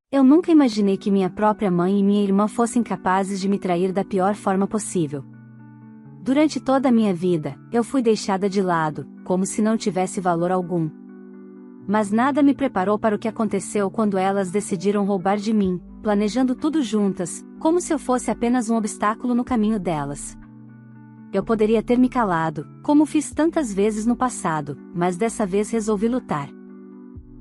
Eu nunca imaginei que minha própria mãe e minha irmã fossem capazes de me trair da pior forma possível. Durante toda a minha vida, eu fui deixada de lado, como se não tivesse valor algum. Mas nada me preparou para o que aconteceu quando elas decidiram roubar de mim, planejando tudo juntas, como se eu fosse apenas um obstáculo no caminho delas. Eu poderia ter me calado, como fiz tantas vezes no passado, mas dessa vez resolvi lutar.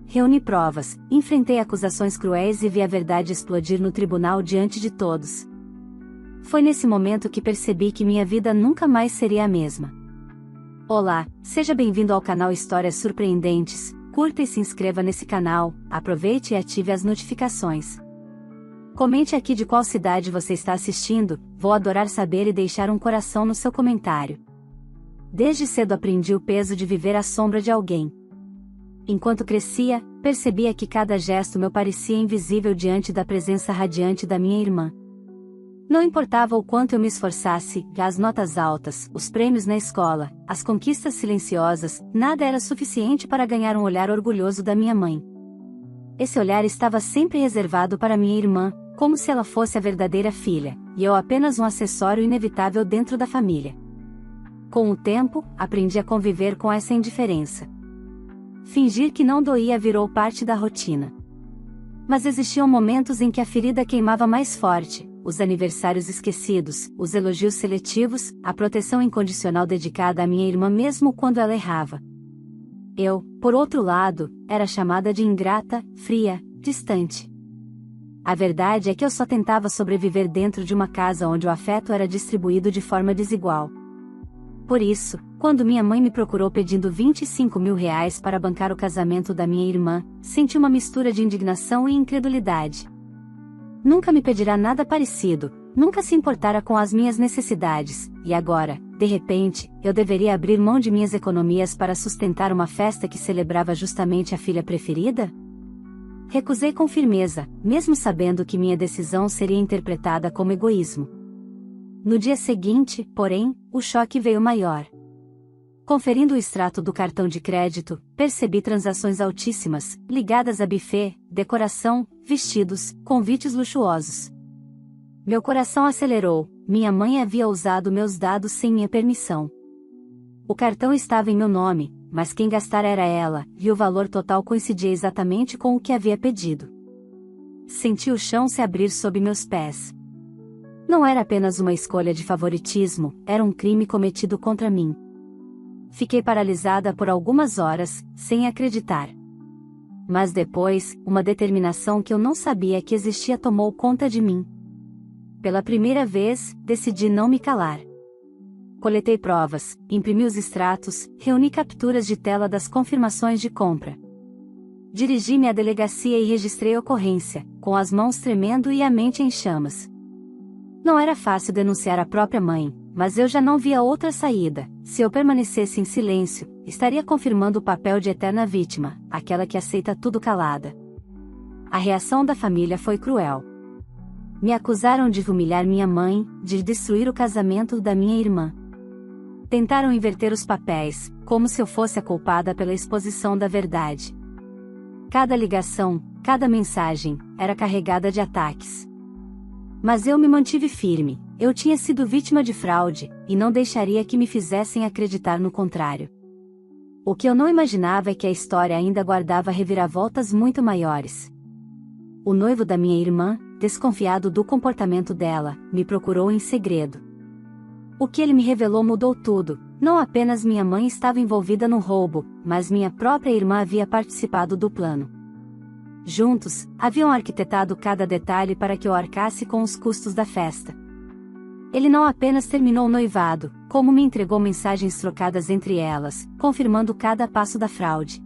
Reuni provas, enfrentei acusações cruéis e vi a verdade explodir no tribunal diante de todos. Foi nesse momento que percebi que minha vida nunca mais seria a mesma. Olá, seja bem-vindo ao canal Histórias Surpreendentes. Curta e se inscreva nesse canal, aproveite e ative as notificações. Comente aqui de qual cidade você está assistindo, vou adorar saber e deixar um coração no seu comentário. Desde cedo aprendi o peso de viver à sombra de alguém. Enquanto crescia, percebia que cada gesto meu parecia invisível diante da presença radiante da minha irmã. Não importava o quanto eu me esforçasse, as notas altas, os prêmios na escola, as conquistas silenciosas, nada era suficiente para ganhar um olhar orgulhoso da minha mãe. Esse olhar estava sempre reservado para minha irmã, como se ela fosse a verdadeira filha, e eu apenas um acessório inevitável dentro da família. Com o tempo, aprendi a conviver com essa indiferença. Fingir que não doía virou parte da rotina. Mas existiam momentos em que a ferida queimava mais forte. Os aniversários esquecidos, os elogios seletivos, a proteção incondicional dedicada à minha irmã mesmo quando ela errava. Eu, por outro lado, era chamada de ingrata, fria, distante. A verdade é que eu só tentava sobreviver dentro de uma casa onde o afeto era distribuído de forma desigual. Por isso, quando minha mãe me procurou pedindo R$ 25.000 para bancar o casamento da minha irmã, senti uma mistura de indignação e incredulidade. Nunca me pedirá nada parecido, nunca se importara com as minhas necessidades, e agora, de repente, eu deveria abrir mão de minhas economias para sustentar uma festa que celebrava justamente a filha preferida? Recusei com firmeza, mesmo sabendo que minha decisão seria interpretada como egoísmo. No dia seguinte, porém, o choque veio maior. Conferindo o extrato do cartão de crédito, percebi transações altíssimas, ligadas a buffet, decoração, vestidos, convites luxuosos. Meu coração acelerou, minha mãe havia usado meus dados sem minha permissão. O cartão estava em meu nome, mas quem gastara era ela, e o valor total coincidia exatamente com o que havia pedido. Senti o chão se abrir sob meus pés. Não era apenas uma escolha de favoritismo, era um crime cometido contra mim. Fiquei paralisada por algumas horas, sem acreditar. Mas depois, uma determinação que eu não sabia que existia tomou conta de mim. Pela primeira vez, decidi não me calar. Coletei provas, imprimi os extratos, reuni capturas de tela das confirmações de compra. Dirigi-me à delegacia e registrei a ocorrência, com as mãos tremendo e a mente em chamas. Não era fácil denunciar a própria mãe, mas eu já não via outra saída. Se eu permanecesse em silêncio, estaria confirmando o papel de eterna vítima, aquela que aceita tudo calada. A reação da família foi cruel. Me acusaram de humilhar minha mãe, de destruir o casamento da minha irmã. Tentaram inverter os papéis, como se eu fosse a culpada pela exposição da verdade. Cada ligação, cada mensagem, era carregada de ataques. Mas eu me mantive firme. Eu tinha sido vítima de fraude, e não deixaria que me fizessem acreditar no contrário. O que eu não imaginava é que a história ainda guardava reviravoltas muito maiores. O noivo da minha irmã, desconfiado do comportamento dela, me procurou em segredo. O que ele me revelou mudou tudo. Não apenas minha mãe estava envolvida no roubo, mas minha própria irmã havia participado do plano. Juntos, haviam arquitetado cada detalhe para que eu arcasse com os custos da festa. Ele não apenas terminou o noivado, como me entregou mensagens trocadas entre elas, confirmando cada passo da fraude.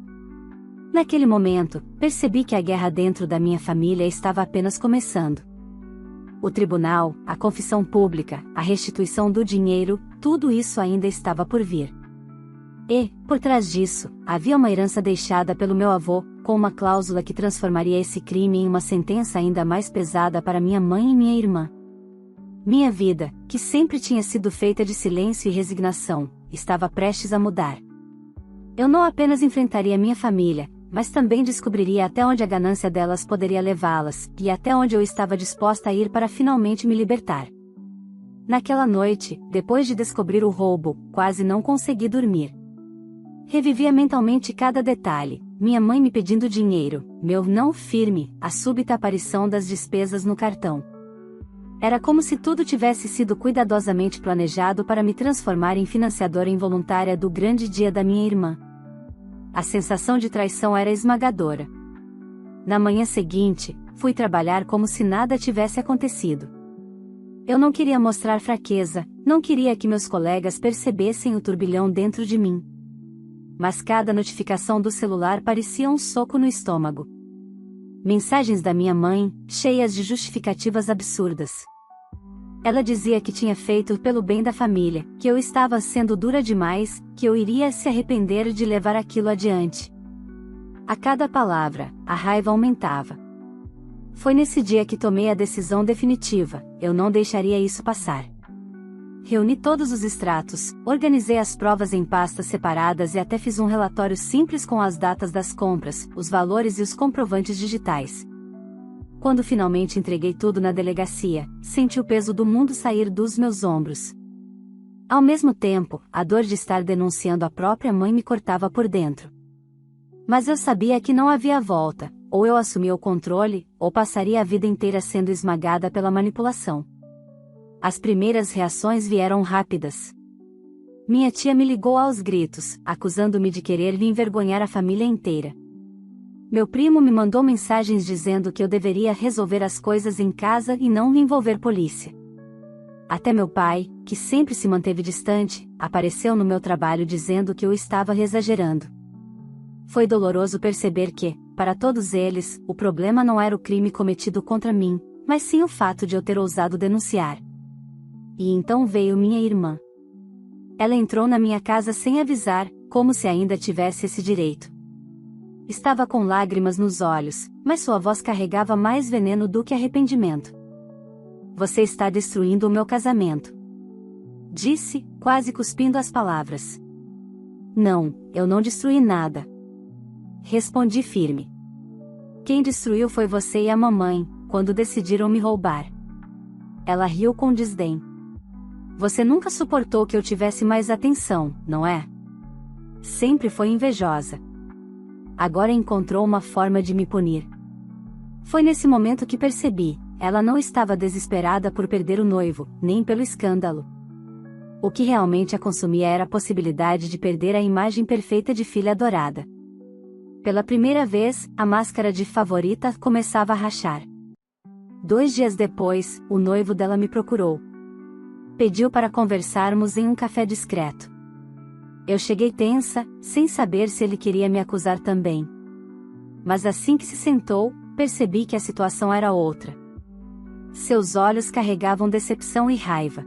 Naquele momento, percebi que a guerra dentro da minha família estava apenas começando. O tribunal, a confissão pública, a restituição do dinheiro, tudo isso ainda estava por vir. E, por trás disso, havia uma herança deixada pelo meu avô, com uma cláusula que transformaria esse crime em uma sentença ainda mais pesada para minha mãe e minha irmã. Minha vida, que sempre tinha sido feita de silêncio e resignação, estava prestes a mudar. Eu não apenas enfrentaria minha família, mas também descobriria até onde a ganância delas poderia levá-las, e até onde eu estava disposta a ir para finalmente me libertar. Naquela noite, depois de descobrir o roubo, quase não consegui dormir. Revivia mentalmente cada detalhe, minha mãe me pedindo dinheiro, meu não firme, a súbita aparição das despesas no cartão. Era como se tudo tivesse sido cuidadosamente planejado para me transformar em financiadora involuntária do grande dia da minha irmã. A sensação de traição era esmagadora. Na manhã seguinte, fui trabalhar como se nada tivesse acontecido. Eu não queria mostrar fraqueza, não queria que meus colegas percebessem o turbilhão dentro de mim. Mas cada notificação do celular parecia um soco no estômago. Mensagens da minha mãe, cheias de justificativas absurdas. Ela dizia que tinha feito pelo bem da família, que eu estava sendo dura demais, que eu iria se arrepender de levar aquilo adiante. A cada palavra, a raiva aumentava. Foi nesse dia que tomei a decisão definitiva, eu não deixaria isso passar. Reuni todos os extratos, organizei as provas em pastas separadas e até fiz um relatório simples com as datas das compras, os valores e os comprovantes digitais. Quando finalmente entreguei tudo na delegacia, senti o peso do mundo sair dos meus ombros. Ao mesmo tempo, a dor de estar denunciando a própria mãe me cortava por dentro. Mas eu sabia que não havia volta, ou eu assumia o controle, ou passaria a vida inteira sendo esmagada pela manipulação. As primeiras reações vieram rápidas. Minha tia me ligou aos gritos, acusando-me de querer me envergonhar a família inteira. Meu primo me mandou mensagens dizendo que eu deveria resolver as coisas em casa e não me envolver polícia. Até meu pai, que sempre se manteve distante, apareceu no meu trabalho dizendo que eu estava exagerando. Foi doloroso perceber que, para todos eles, o problema não era o crime cometido contra mim, mas sim o fato de eu ter ousado denunciar. E então veio minha irmã. Ela entrou na minha casa sem avisar, como se ainda tivesse esse direito. Estava com lágrimas nos olhos, mas sua voz carregava mais veneno do que arrependimento. Você está destruindo o meu casamento. Disse, quase cuspindo as palavras. Não, eu não destruí nada. Respondi firme. Quem destruiu foi você e a mamãe, quando decidiram me roubar. Ela riu com desdém. Você nunca suportou que eu tivesse mais atenção, não é? Sempre foi invejosa. Agora encontrou uma forma de me punir. Foi nesse momento que percebi, ela não estava desesperada por perder o noivo, nem pelo escândalo. O que realmente a consumia era a possibilidade de perder a imagem perfeita de filha adorada. Pela primeira vez, a máscara de favorita começava a rachar. 2 dias depois, o noivo dela me procurou. Pediu para conversarmos em um café discreto. Eu cheguei tensa, sem saber se ele queria me acusar também. Mas assim que se sentou, percebi que a situação era outra. Seus olhos carregavam decepção e raiva.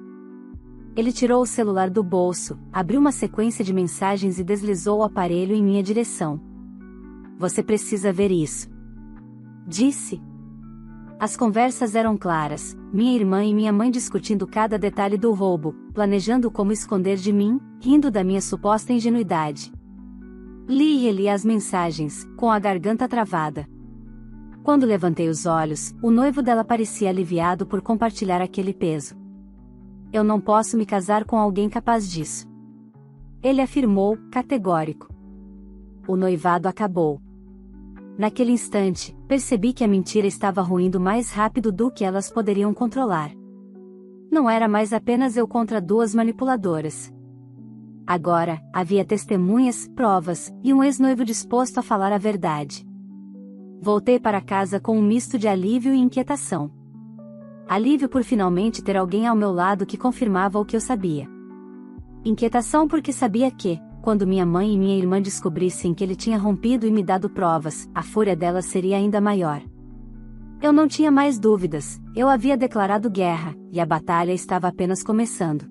Ele tirou o celular do bolso, abriu uma sequência de mensagens e deslizou o aparelho em minha direção. Você precisa ver isso. Disse. As conversas eram claras, minha irmã e minha mãe discutindo cada detalhe do roubo, planejando como esconder de mim, rindo da minha suposta ingenuidade. Li e reli as mensagens, com a garganta travada. Quando levantei os olhos, o noivo dela parecia aliviado por compartilhar aquele peso. Eu não posso me casar com alguém capaz disso. Ele afirmou, categórico. O noivado acabou. Naquele instante, percebi que a mentira estava ruindo mais rápido do que elas poderiam controlar. Não era mais apenas eu contra 2 manipuladoras. Agora, havia testemunhas, provas, e um ex-noivo disposto a falar a verdade. Voltei para casa com um misto de alívio e inquietação. Alívio por finalmente ter alguém ao meu lado que confirmava o que eu sabia. Inquietação porque sabia que, quando minha mãe e minha irmã descobrissem que ele tinha rompido e me dado provas, a fúria delas seria ainda maior. Eu não tinha mais dúvidas, eu havia declarado guerra, e a batalha estava apenas começando.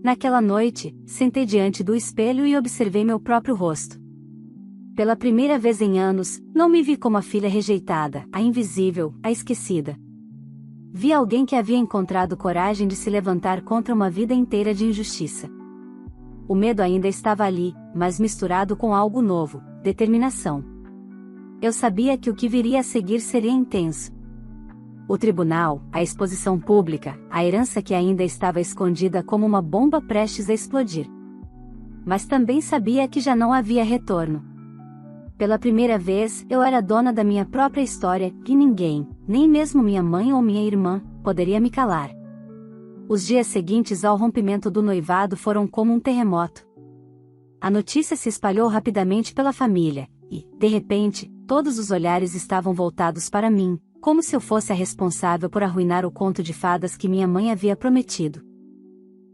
Naquela noite, sentei diante do espelho e observei meu próprio rosto. Pela primeira vez em anos, não me vi como a filha rejeitada, a invisível, a esquecida. Vi alguém que havia encontrado coragem de se levantar contra uma vida inteira de injustiça. O medo ainda estava ali, mas misturado com algo novo, determinação. Eu sabia que o que viria a seguir seria intenso. O tribunal, a exposição pública, a herança que ainda estava escondida como uma bomba prestes a explodir. Mas também sabia que já não havia retorno. Pela primeira vez, eu era dona da minha própria história, e ninguém, nem mesmo minha mãe ou minha irmã, poderia me calar. Os dias seguintes ao rompimento do noivado foram como um terremoto. A notícia se espalhou rapidamente pela família, e, de repente, todos os olhares estavam voltados para mim, como se eu fosse a responsável por arruinar o conto de fadas que minha mãe havia prometido.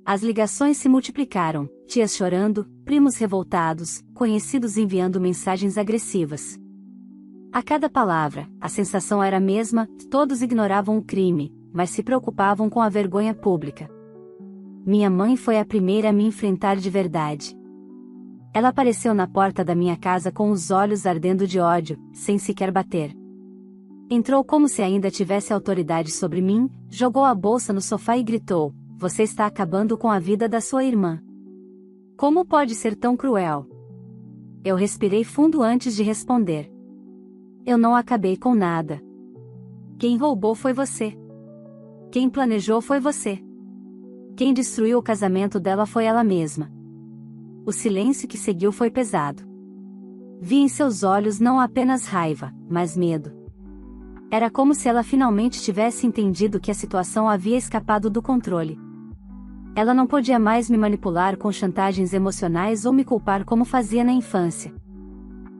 As ligações se multiplicaram, tias chorando, primos revoltados, conhecidos enviando mensagens agressivas. A cada palavra, a sensação era a mesma: todos ignoravam o crime, mas se preocupavam com a vergonha pública. Minha mãe foi a primeira a me enfrentar de verdade. Ela apareceu na porta da minha casa com os olhos ardendo de ódio, sem sequer bater. Entrou como se ainda tivesse autoridade sobre mim, jogou a bolsa no sofá e gritou: "Você está acabando com a vida da sua irmã. Como pode ser tão cruel?" Eu respirei fundo antes de responder. Eu não acabei com nada. Quem roubou foi você. Quem planejou foi você. Quem destruiu o casamento dela foi ela mesma. O silêncio que seguiu foi pesado. Vi em seus olhos não apenas raiva, mas medo. Era como se ela finalmente tivesse entendido que a situação havia escapado do controle. Ela não podia mais me manipular com chantagens emocionais ou me culpar como fazia na infância.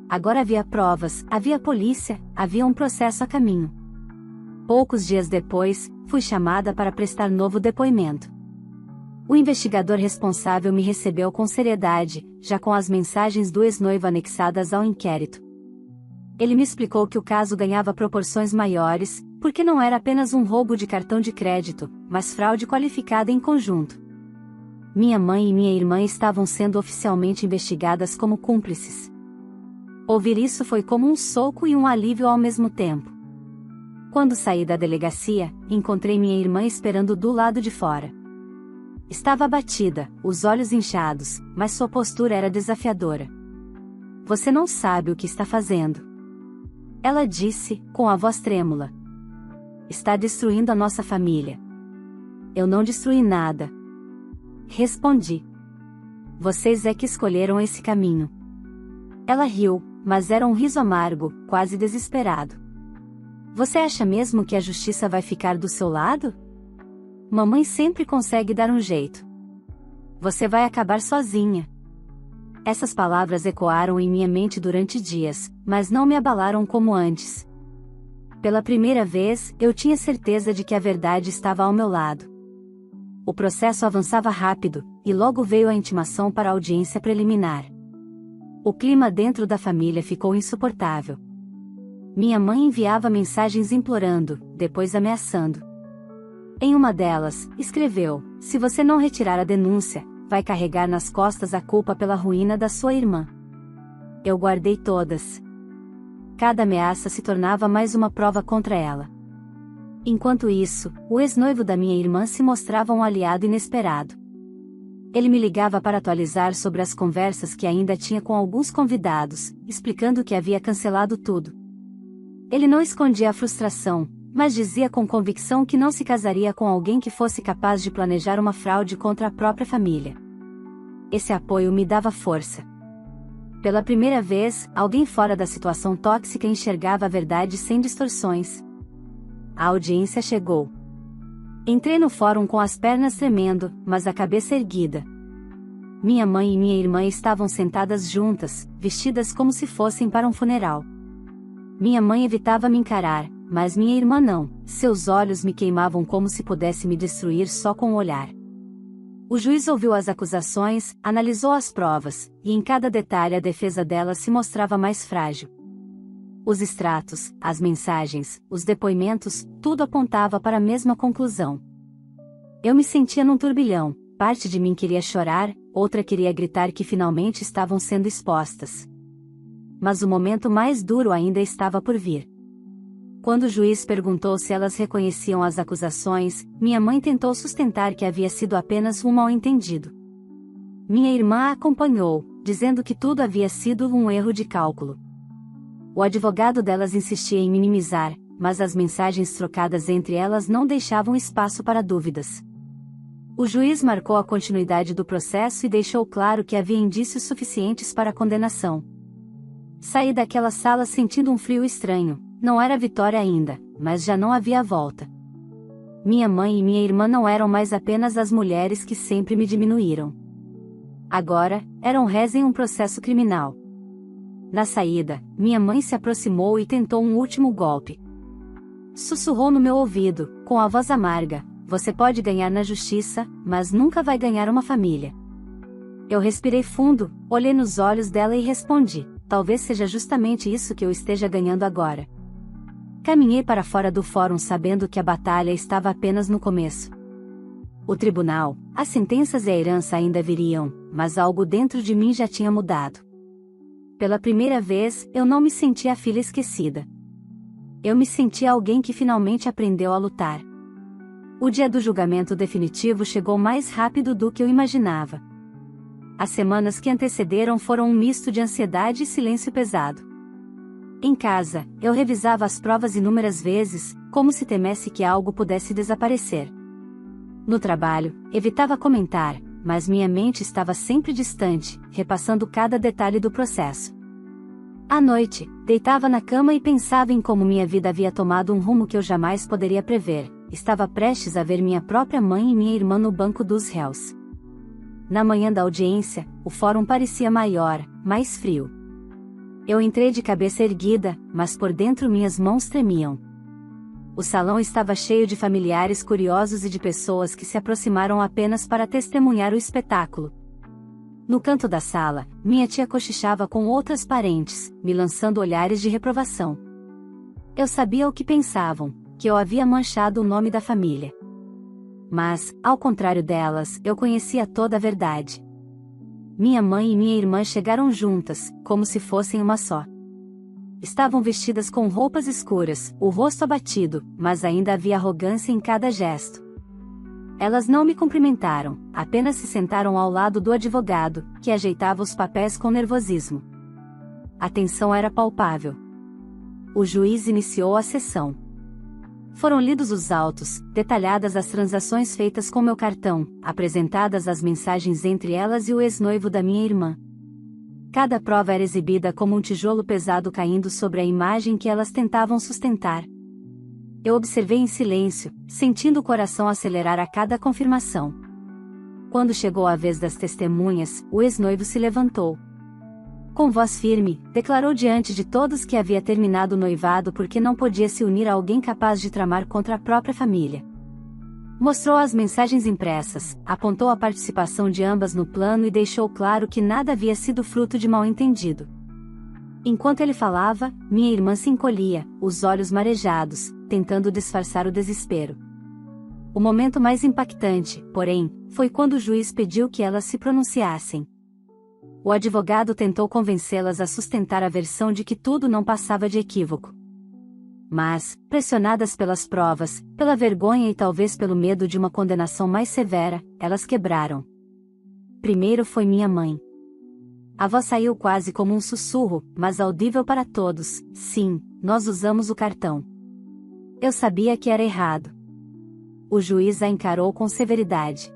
Agora havia provas, havia polícia, havia um processo a caminho. Poucos dias depois, fui chamada para prestar novo depoimento. O investigador responsável me recebeu com seriedade, já com as mensagens do ex-noivo anexadas ao inquérito. Ele me explicou que o caso ganhava proporções maiores, porque não era apenas um roubo de cartão de crédito, mas fraude qualificada em conjunto. Minha mãe e minha irmã estavam sendo oficialmente investigadas como cúmplices. Ouvir isso foi como um soco e um alívio ao mesmo tempo. Quando saí da delegacia, encontrei minha irmã esperando do lado de fora. Estava abatida, os olhos inchados, mas sua postura era desafiadora. "Você não sabe o que está fazendo." Ela disse, com a voz trêmula. "Está destruindo a nossa família." "Eu não destruí nada." Respondi. "Vocês é que escolheram esse caminho." Ela riu, mas era um riso amargo, quase desesperado. "Você acha mesmo que a justiça vai ficar do seu lado? Mamãe sempre consegue dar um jeito. Você vai acabar sozinha." Essas palavras ecoaram em minha mente durante dias, mas não me abalaram como antes. Pela primeira vez, eu tinha certeza de que a verdade estava ao meu lado. O processo avançava rápido, e logo veio a intimação para a audiência preliminar. O clima dentro da família ficou insuportável. Minha mãe enviava mensagens implorando, depois ameaçando. Em uma delas, escreveu: "Se você não retirar a denúncia, vai carregar nas costas a culpa pela ruína da sua irmã." Eu guardei todas. Cada ameaça se tornava mais uma prova contra ela. Enquanto isso, o ex-noivo da minha irmã se mostrava um aliado inesperado. Ele me ligava para atualizar sobre as conversas que ainda tinha com alguns convidados, explicando que havia cancelado tudo. Ele não escondia a frustração, mas dizia com convicção que não se casaria com alguém que fosse capaz de planejar uma fraude contra a própria família. Esse apoio me dava força. Pela primeira vez, alguém fora da situação tóxica enxergava a verdade sem distorções. A audiência chegou. Entrei no fórum com as pernas tremendo, mas a cabeça erguida. Minha mãe e minha irmã estavam sentadas juntas, vestidas como se fossem para um funeral. Minha mãe evitava me encarar, mas minha irmã não, seus olhos me queimavam como se pudesse me destruir só com o olhar. O juiz ouviu as acusações, analisou as provas, e em cada detalhe a defesa dela se mostrava mais frágil. Os extratos, as mensagens, os depoimentos, tudo apontava para a mesma conclusão. Eu me sentia num turbilhão, parte de mim queria chorar, outra queria gritar que finalmente estavam sendo expostas. Mas o momento mais duro ainda estava por vir. Quando o juiz perguntou se elas reconheciam as acusações, minha mãe tentou sustentar que havia sido apenas um mal-entendido. Minha irmã a acompanhou, dizendo que tudo havia sido um erro de cálculo. O advogado delas insistia em minimizar, mas as mensagens trocadas entre elas não deixavam espaço para dúvidas. O juiz marcou a continuidade do processo e deixou claro que havia indícios suficientes para a condenação. Saí daquela sala sentindo um frio estranho. Não era vitória ainda, mas já não havia volta. Minha mãe e minha irmã não eram mais apenas as mulheres que sempre me diminuíram. Agora, eram réis em um processo criminal. Na saída, minha mãe se aproximou e tentou um último golpe. Sussurrou no meu ouvido, com a voz amarga: "Você pode ganhar na justiça, mas nunca vai ganhar uma família." Eu respirei fundo, olhei nos olhos dela e respondi: "Talvez seja justamente isso que eu esteja ganhando agora." Caminhei para fora do fórum sabendo que a batalha estava apenas no começo. O tribunal, as sentenças e a herança ainda viriam, mas algo dentro de mim já tinha mudado. Pela primeira vez, eu não me sentia a filha esquecida. Eu me sentia alguém que finalmente aprendeu a lutar. O dia do julgamento definitivo chegou mais rápido do que eu imaginava. As semanas que antecederam foram um misto de ansiedade e silêncio pesado. Em casa, eu revisava as provas inúmeras vezes, como se temesse que algo pudesse desaparecer. No trabalho, evitava comentar, mas minha mente estava sempre distante, repassando cada detalhe do processo. À noite, deitava na cama e pensava em como minha vida havia tomado um rumo que eu jamais poderia prever. Estava prestes a ver minha própria mãe e minha irmã no banco dos réus. Na manhã da audiência, o fórum parecia maior, mais frio. Eu entrei de cabeça erguida, mas por dentro minhas mãos tremiam. O salão estava cheio de familiares curiosos e de pessoas que se aproximaram apenas para testemunhar o espetáculo. No canto da sala, minha tia cochichava com outras parentes, me lançando olhares de reprovação. Eu sabia o que pensavam, que eu havia manchado o nome da família. Mas, ao contrário delas, eu conhecia toda a verdade. Minha mãe e minha irmã chegaram juntas, como se fossem uma só. Estavam vestidas com roupas escuras, o rosto abatido, mas ainda havia arrogância em cada gesto. Elas não me cumprimentaram, apenas se sentaram ao lado do advogado, que ajeitava os papéis com nervosismo. A tensão era palpável. O juiz iniciou a sessão. Foram lidos os autos, detalhadas as transações feitas com meu cartão, apresentadas as mensagens entre elas e o ex-noivo da minha irmã. Cada prova era exibida como um tijolo pesado caindo sobre a imagem que elas tentavam sustentar. Eu observei em silêncio, sentindo o coração acelerar a cada confirmação. Quando chegou a vez das testemunhas, o ex-noivo se levantou. Com voz firme, declarou diante de todos que havia terminado o noivado porque não podia se unir a alguém capaz de tramar contra a própria família. Mostrou as mensagens impressas, apontou a participação de ambas no plano e deixou claro que nada havia sido fruto de mal-entendido. Enquanto ele falava, minha irmã se encolhia, os olhos marejados, tentando disfarçar o desespero. O momento mais impactante, porém, foi quando o juiz pediu que elas se pronunciassem. O advogado tentou convencê-las a sustentar a versão de que tudo não passava de equívoco. Mas, pressionadas pelas provas, pela vergonha e talvez pelo medo de uma condenação mais severa, elas quebraram. Primeiro foi minha mãe. A voz saiu quase como um sussurro, mas audível para todos: "Sim, nós usamos o cartão." Eu sabia que era errado. O juiz a encarou com severidade.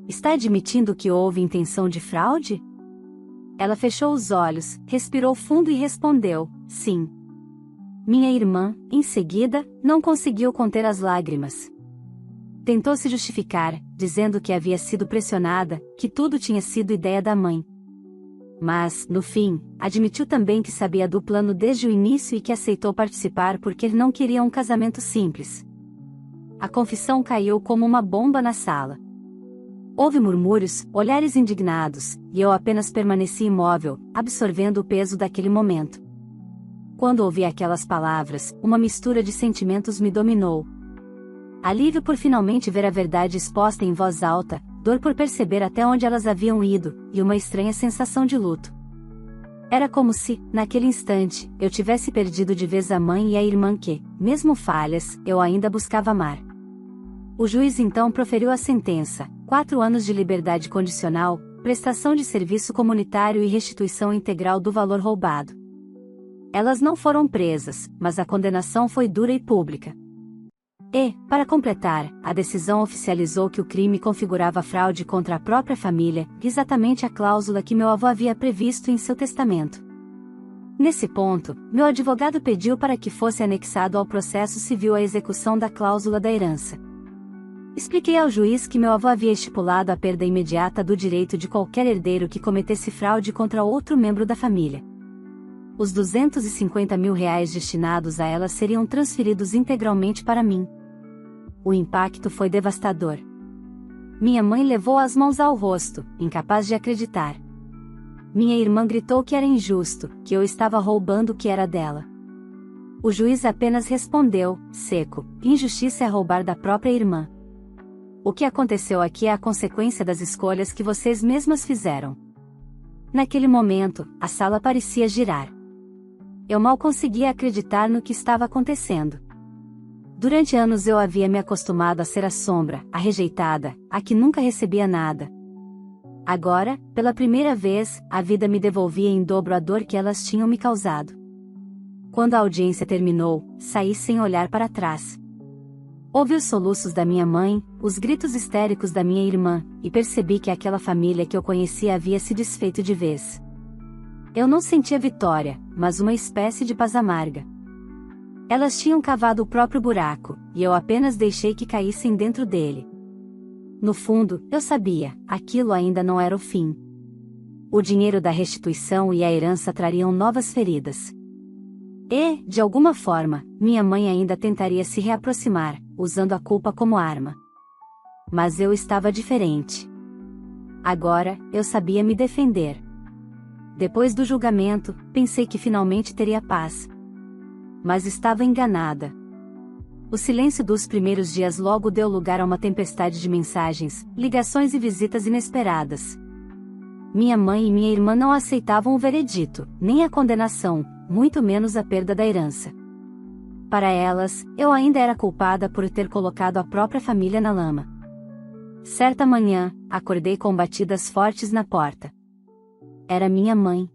"Está admitindo que houve intenção de fraude?" Ela fechou os olhos, respirou fundo e respondeu: "Sim." Minha irmã, em seguida, não conseguiu conter as lágrimas. Tentou se justificar, dizendo que havia sido pressionada, que tudo tinha sido ideia da mãe. Mas, no fim, admitiu também que sabia do plano desde o início e que aceitou participar porque ele não queria um casamento simples. A confissão caiu como uma bomba na sala. Houve murmúrios, olhares indignados, e eu apenas permaneci imóvel, absorvendo o peso daquele momento. Quando ouvi aquelas palavras, uma mistura de sentimentos me dominou. Alívio por finalmente ver a verdade exposta em voz alta, dor por perceber até onde elas haviam ido, e uma estranha sensação de luto. Era como se, naquele instante, eu tivesse perdido de vez a mãe e a irmã que, mesmo falhas, eu ainda buscava amar. O juiz então proferiu a sentença: 4 anos de liberdade condicional, prestação de serviço comunitário e restituição integral do valor roubado. Elas não foram presas, mas a condenação foi dura e pública. E, para completar, a decisão oficializou que o crime configurava fraude contra a própria família, exatamente a cláusula que meu avô havia previsto em seu testamento. Nesse ponto, meu advogado pediu para que fosse anexado ao processo civil a execução da cláusula da herança. Expliquei ao juiz que meu avô havia estipulado a perda imediata do direito de qualquer herdeiro que cometesse fraude contra outro membro da família. Os R$250 mil destinados a ela seriam transferidos integralmente para mim. O impacto foi devastador. Minha mãe levou as mãos ao rosto, incapaz de acreditar. Minha irmã gritou que era injusto, que eu estava roubando o que era dela. O juiz apenas respondeu, seco: injustiça é roubar da própria irmã. O que aconteceu aqui é a consequência das escolhas que vocês mesmas fizeram. Naquele momento, a sala parecia girar. Eu mal conseguia acreditar no que estava acontecendo. Durante anos eu havia me acostumado a ser a sombra, a rejeitada, a que nunca recebia nada. Agora, pela primeira vez, a vida me devolvia em dobro a dor que elas tinham me causado. Quando a audiência terminou, saí sem olhar para trás. Ouvi os soluços da minha mãe, os gritos histéricos da minha irmã, e percebi que aquela família que eu conhecia havia se desfeito de vez. Eu não sentia vitória, mas uma espécie de paz amarga. Elas tinham cavado o próprio buraco, e eu apenas deixei que caíssem dentro dele. No fundo, eu sabia, aquilo ainda não era o fim. O dinheiro da restituição e a herança trariam novas feridas. E, de alguma forma, minha mãe ainda tentaria se reaproximar, usando a culpa como arma. Mas eu estava diferente. Agora, eu sabia me defender. Depois do julgamento, pensei que finalmente teria paz. Mas estava enganada. O silêncio dos primeiros dias logo deu lugar a uma tempestade de mensagens, ligações e visitas inesperadas. Minha mãe e minha irmã não aceitavam o veredito, nem a condenação, muito menos a perda da herança. Para elas, eu ainda era culpada por ter colocado a própria família na lama. Certa manhã, acordei com batidas fortes na porta. Era minha mãe.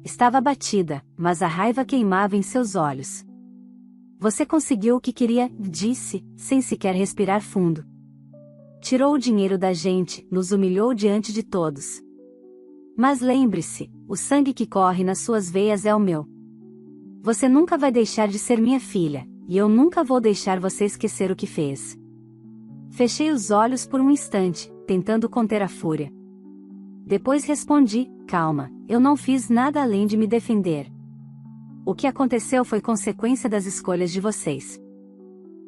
Estava abatida, mas a raiva queimava em seus olhos. Você conseguiu o que queria, disse, sem sequer respirar fundo. Tirou o dinheiro da gente, nos humilhou diante de todos. Mas lembre-se, o sangue que corre nas suas veias é o meu. Você nunca vai deixar de ser minha filha, e eu nunca vou deixar você esquecer o que fez. Fechei os olhos por um instante, tentando conter a fúria. Depois respondi, calma, eu não fiz nada além de me defender. O que aconteceu foi consequência das escolhas de vocês.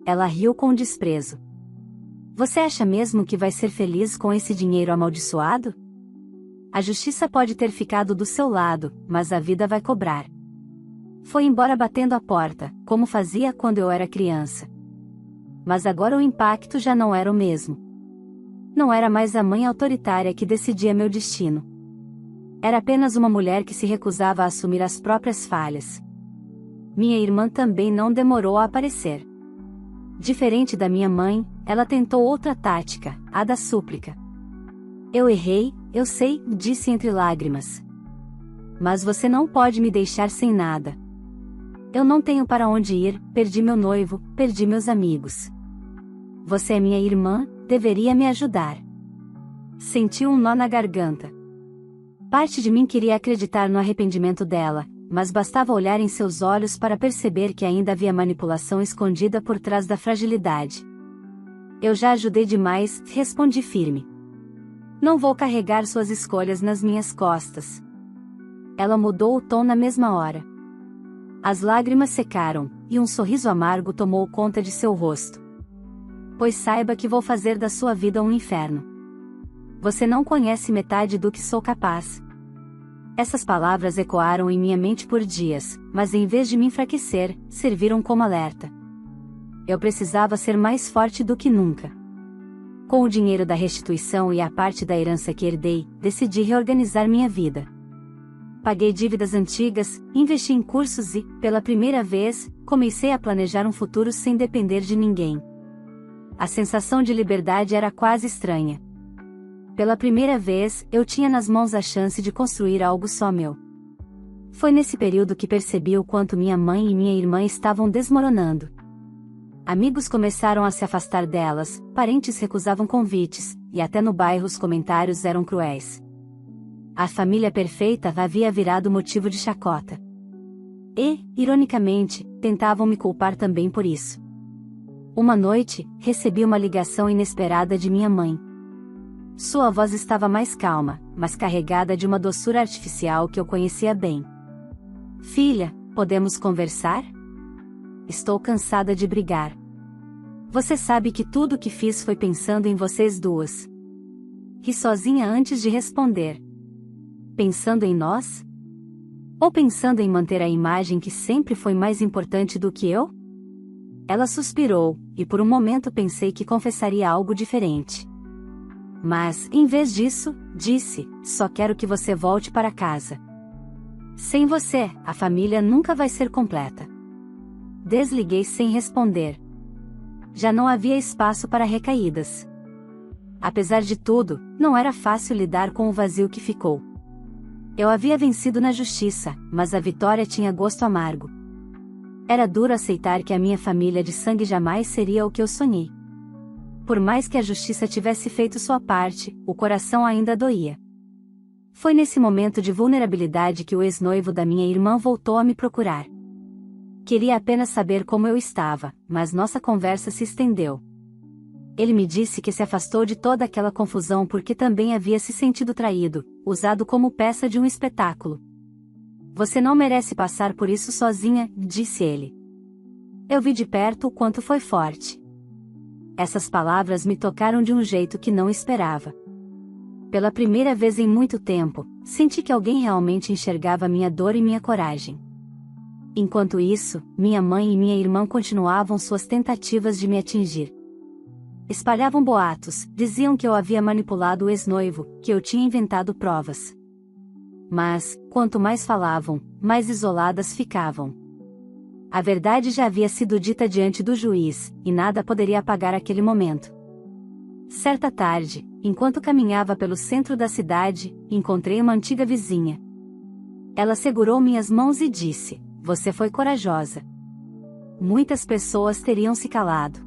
Ela riu com desprezo. Você acha mesmo que vai ser feliz com esse dinheiro amaldiçoado? A justiça pode ter ficado do seu lado, mas a vida vai cobrar. Foi embora batendo a porta, como fazia quando eu era criança. Mas agora o impacto já não era o mesmo. Não era mais a mãe autoritária que decidia meu destino. Era apenas uma mulher que se recusava a assumir as próprias falhas. Minha irmã também não demorou a aparecer. Diferente da minha mãe, ela tentou outra tática, a da súplica. Eu errei, eu sei, disse entre lágrimas. Mas você não pode me deixar sem nada. Eu não tenho para onde ir, perdi meu noivo, perdi meus amigos. Você é minha irmã, deveria me ajudar. Senti um nó na garganta. Parte de mim queria acreditar no arrependimento dela, mas bastava olhar em seus olhos para perceber que ainda havia manipulação escondida por trás da fragilidade. Eu já ajudei demais, respondi firme. Não vou carregar suas escolhas nas minhas costas. Ela mudou o tom na mesma hora. As lágrimas secaram, e um sorriso amargo tomou conta de seu rosto. Pois saiba que vou fazer da sua vida um inferno. Você não conhece metade do que sou capaz. Essas palavras ecoaram em minha mente por dias, mas em vez de me enfraquecer, serviram como alerta. Eu precisava ser mais forte do que nunca. Com o dinheiro da restituição e a parte da herança que herdei, decidi reorganizar minha vida. Paguei dívidas antigas, investi em cursos e, pela primeira vez, comecei a planejar um futuro sem depender de ninguém. A sensação de liberdade era quase estranha. Pela primeira vez, eu tinha nas mãos a chance de construir algo só meu. Foi nesse período que percebi o quanto minha mãe e minha irmã estavam desmoronando. Amigos começaram a se afastar delas, parentes recusavam convites, e até no bairro os comentários eram cruéis. A família perfeita havia virado motivo de chacota. E, ironicamente, tentavam me culpar também por isso. Uma noite, recebi uma ligação inesperada de minha mãe. Sua voz estava mais calma, mas carregada de uma doçura artificial que eu conhecia bem. Filha, podemos conversar? Estou cansada de brigar. Você sabe que tudo o que fiz foi pensando em vocês duas. Ri sozinha antes de responder. Pensando em nós? Ou pensando em manter a imagem que sempre foi mais importante do que eu? Ela suspirou, e por um momento pensei que confessaria algo diferente. Mas, em vez disso, disse: só quero que você volte para casa. Sem você, a família nunca vai ser completa. Desliguei sem responder. Já não havia espaço para recaídas. Apesar de tudo, não era fácil lidar com o vazio que ficou. Eu havia vencido na justiça, mas a vitória tinha gosto amargo. Era duro aceitar que a minha família de sangue jamais seria o que eu sonhei. Por mais que a justiça tivesse feito sua parte, o coração ainda doía. Foi nesse momento de vulnerabilidade que o ex-noivo da minha irmã voltou a me procurar. Queria apenas saber como eu estava, mas nossa conversa se estendeu. Ele me disse que se afastou de toda aquela confusão porque também havia se sentido traído, usado como peça de um espetáculo. Você não merece passar por isso sozinha, disse ele. Eu vi de perto o quanto foi forte. Essas palavras me tocaram de um jeito que não esperava. Pela primeira vez em muito tempo, senti que alguém realmente enxergava minha dor e minha coragem. Enquanto isso, minha mãe e minha irmã continuavam suas tentativas de me atingir. Espalhavam boatos, diziam que eu havia manipulado o ex-noivo, que eu tinha inventado provas. Mas, quanto mais falavam, mais isoladas ficavam. A verdade já havia sido dita diante do juiz, e nada poderia apagar aquele momento. Certa tarde, enquanto caminhava pelo centro da cidade, encontrei uma antiga vizinha. Ela segurou minhas mãos e disse: você foi corajosa. Muitas pessoas teriam se calado.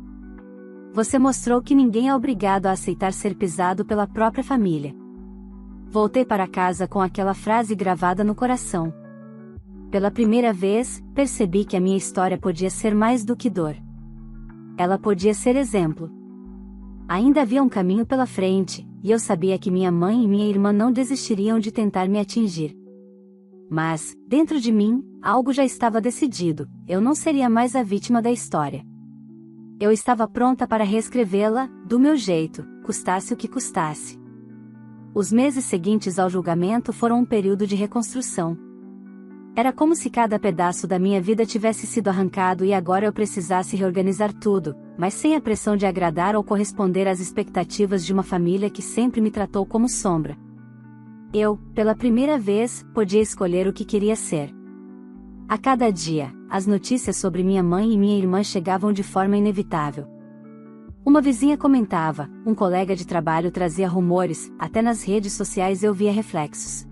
Você mostrou que ninguém é obrigado a aceitar ser pisado pela própria família. Voltei para casa com aquela frase gravada no coração. Pela primeira vez, percebi que a minha história podia ser mais do que dor. Ela podia ser exemplo. Ainda havia um caminho pela frente, e eu sabia que minha mãe e minha irmã não desistiriam de tentar me atingir. Mas, dentro de mim, algo já estava decidido: eu não seria mais a vítima da história. Eu estava pronta para reescrevê-la, do meu jeito, custasse o que custasse. Os meses seguintes ao julgamento foram um período de reconstrução. Era como se cada pedaço da minha vida tivesse sido arrancado e agora eu precisasse reorganizar tudo, mas sem a pressão de agradar ou corresponder às expectativas de uma família que sempre me tratou como sombra. Eu, pela primeira vez, podia escolher o que queria ser. A cada dia, as notícias sobre minha mãe e minha irmã chegavam de forma inevitável. Uma vizinha comentava, um colega de trabalho trazia rumores, até nas redes sociais eu via reflexos.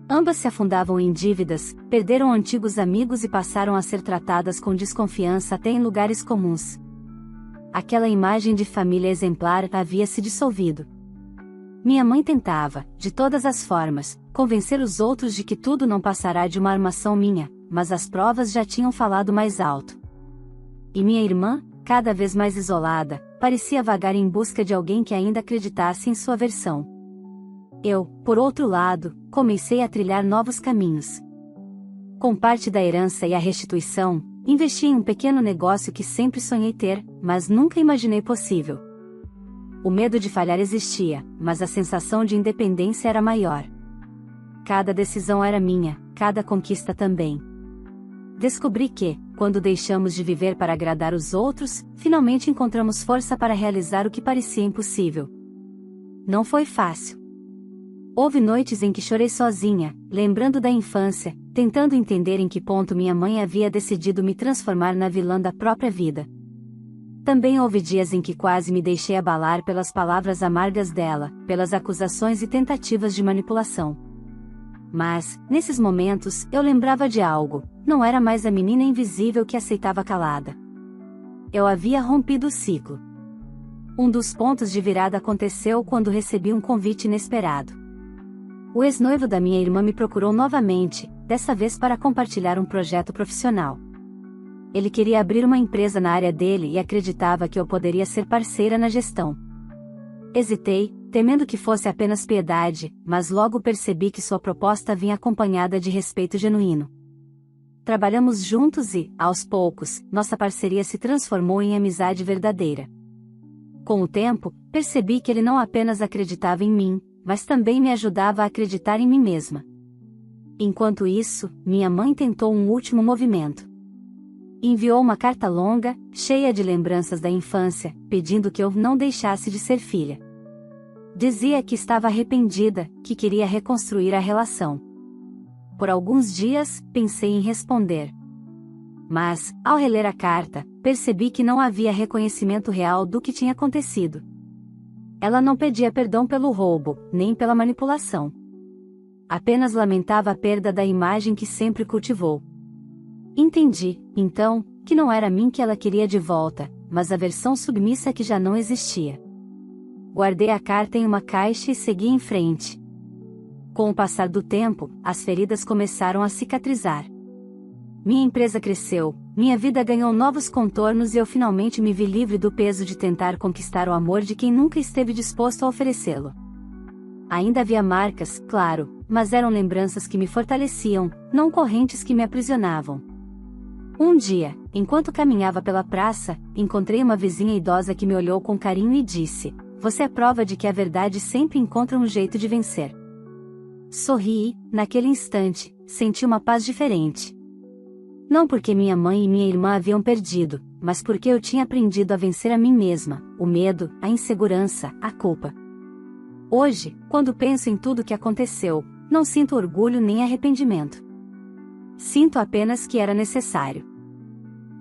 Ambas se afundavam em dívidas, perderam antigos amigos e passaram a ser tratadas com desconfiança até em lugares comuns. Aquela imagem de família exemplar havia se dissolvido. Minha mãe tentava, de todas as formas, convencer os outros de que tudo não passará de uma armação minha, mas as provas já tinham falado mais alto. E minha irmã, cada vez mais isolada, parecia vagar em busca de alguém que ainda acreditasse em sua versão. Eu, por outro lado, comecei a trilhar novos caminhos. Com parte da herança e a restituição, investi em um pequeno negócio que sempre sonhei ter, mas nunca imaginei possível. O medo de falhar existia, mas a sensação de independência era maior. Cada decisão era minha, cada conquista também. Descobri que, quando deixamos de viver para agradar os outros, finalmente encontramos força para realizar o que parecia impossível. Não foi fácil. Houve noites em que chorei sozinha, lembrando da infância, tentando entender em que ponto minha mãe havia decidido me transformar na vilã da própria vida. Também houve dias em que quase me deixei abalar pelas palavras amargas dela, pelas acusações e tentativas de manipulação. Mas, nesses momentos, eu lembrava de algo: não era mais a menina invisível que aceitava calada. Eu havia rompido o ciclo. Um dos pontos de virada aconteceu quando recebi um convite inesperado. O ex-noivo da minha irmã me procurou novamente, dessa vez para compartilhar um projeto profissional. Ele queria abrir uma empresa na área dele e acreditava que eu poderia ser parceira na gestão. Hesitei, temendo que fosse apenas piedade, mas logo percebi que sua proposta vinha acompanhada de respeito genuíno. Trabalhamos juntos e, aos poucos, nossa parceria se transformou em amizade verdadeira. Com o tempo, percebi que ele não apenas acreditava em mim, mas também me ajudava a acreditar em mim mesma. Enquanto isso, minha mãe tentou um último movimento. Enviou uma carta longa, cheia de lembranças da infância, pedindo que eu não deixasse de ser filha. Dizia que estava arrependida, que queria reconstruir a relação. Por alguns dias, pensei em responder. Mas, ao reler a carta, percebi que não havia reconhecimento real do que tinha acontecido. Ela não pedia perdão pelo roubo, nem pela manipulação. Apenas lamentava a perda da imagem que sempre cultivou. Entendi, então, que não era a mim que ela queria de volta, mas a versão submissa que já não existia. Guardei a carta em uma caixa e segui em frente. Com o passar do tempo, as feridas começaram a cicatrizar. Minha empresa cresceu, minha vida ganhou novos contornos e eu finalmente me vi livre do peso de tentar conquistar o amor de quem nunca esteve disposto a oferecê-lo. Ainda havia marcas, claro, mas eram lembranças que me fortaleciam, não correntes que me aprisionavam. Um dia, enquanto caminhava pela praça, encontrei uma vizinha idosa que me olhou com carinho e disse: "Você é prova de que a verdade sempre encontra um jeito de vencer." Sorri e, naquele instante, senti uma paz diferente. Não porque minha mãe e minha irmã haviam perdido, mas porque eu tinha aprendido a vencer a mim mesma, o medo, a insegurança, a culpa. Hoje, quando penso em tudo o que aconteceu, não sinto orgulho nem arrependimento. Sinto apenas que era necessário.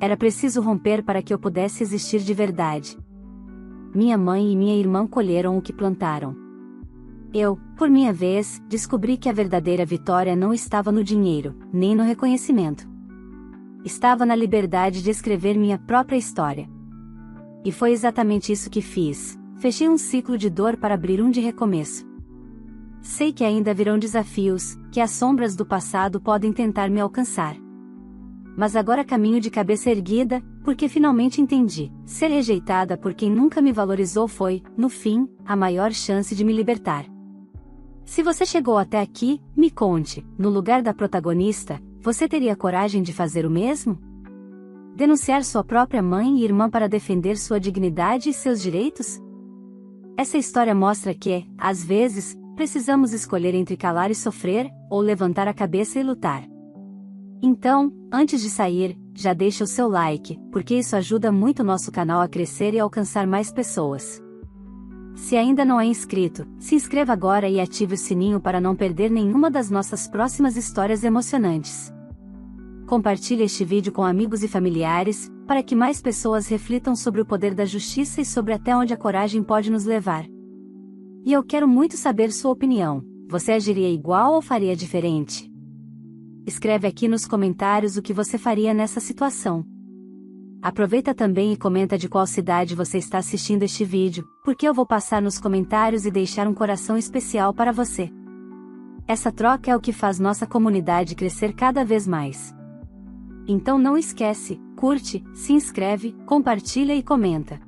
Era preciso romper para que eu pudesse existir de verdade. Minha mãe e minha irmã colheram o que plantaram. Eu, por minha vez, descobri que a verdadeira vitória não estava no dinheiro, nem no reconhecimento. Estava na liberdade de escrever minha própria história. E foi exatamente isso que fiz. Fechei um ciclo de dor para abrir um de recomeço. Sei que ainda virão desafios, que as sombras do passado podem tentar me alcançar. Mas agora caminho de cabeça erguida, porque finalmente entendi: ser rejeitada por quem nunca me valorizou foi, no fim, a maior chance de me libertar. Se você chegou até aqui, me conte, no lugar da protagonista, você teria coragem de fazer o mesmo? Denunciar sua própria mãe e irmã para defender sua dignidade e seus direitos? Essa história mostra que, às vezes, precisamos escolher entre calar e sofrer, ou levantar a cabeça e lutar. Então, antes de sair, já deixa o seu like, porque isso ajuda muito o nosso canal a crescer e alcançar mais pessoas. Se ainda não é inscrito, se inscreva agora e ative o sininho para não perder nenhuma das nossas próximas histórias emocionantes. Compartilhe este vídeo com amigos e familiares, para que mais pessoas reflitam sobre o poder da justiça e sobre até onde a coragem pode nos levar. E eu quero muito saber sua opinião. Você agiria igual ou faria diferente? Escreve aqui nos comentários o que você faria nessa situação. Aproveita também e comenta de qual cidade você está assistindo este vídeo, porque eu vou passar nos comentários e deixar um coração especial para você. Essa troca é o que faz nossa comunidade crescer cada vez mais. Então não esquece, curte, se inscreve, compartilha e comenta.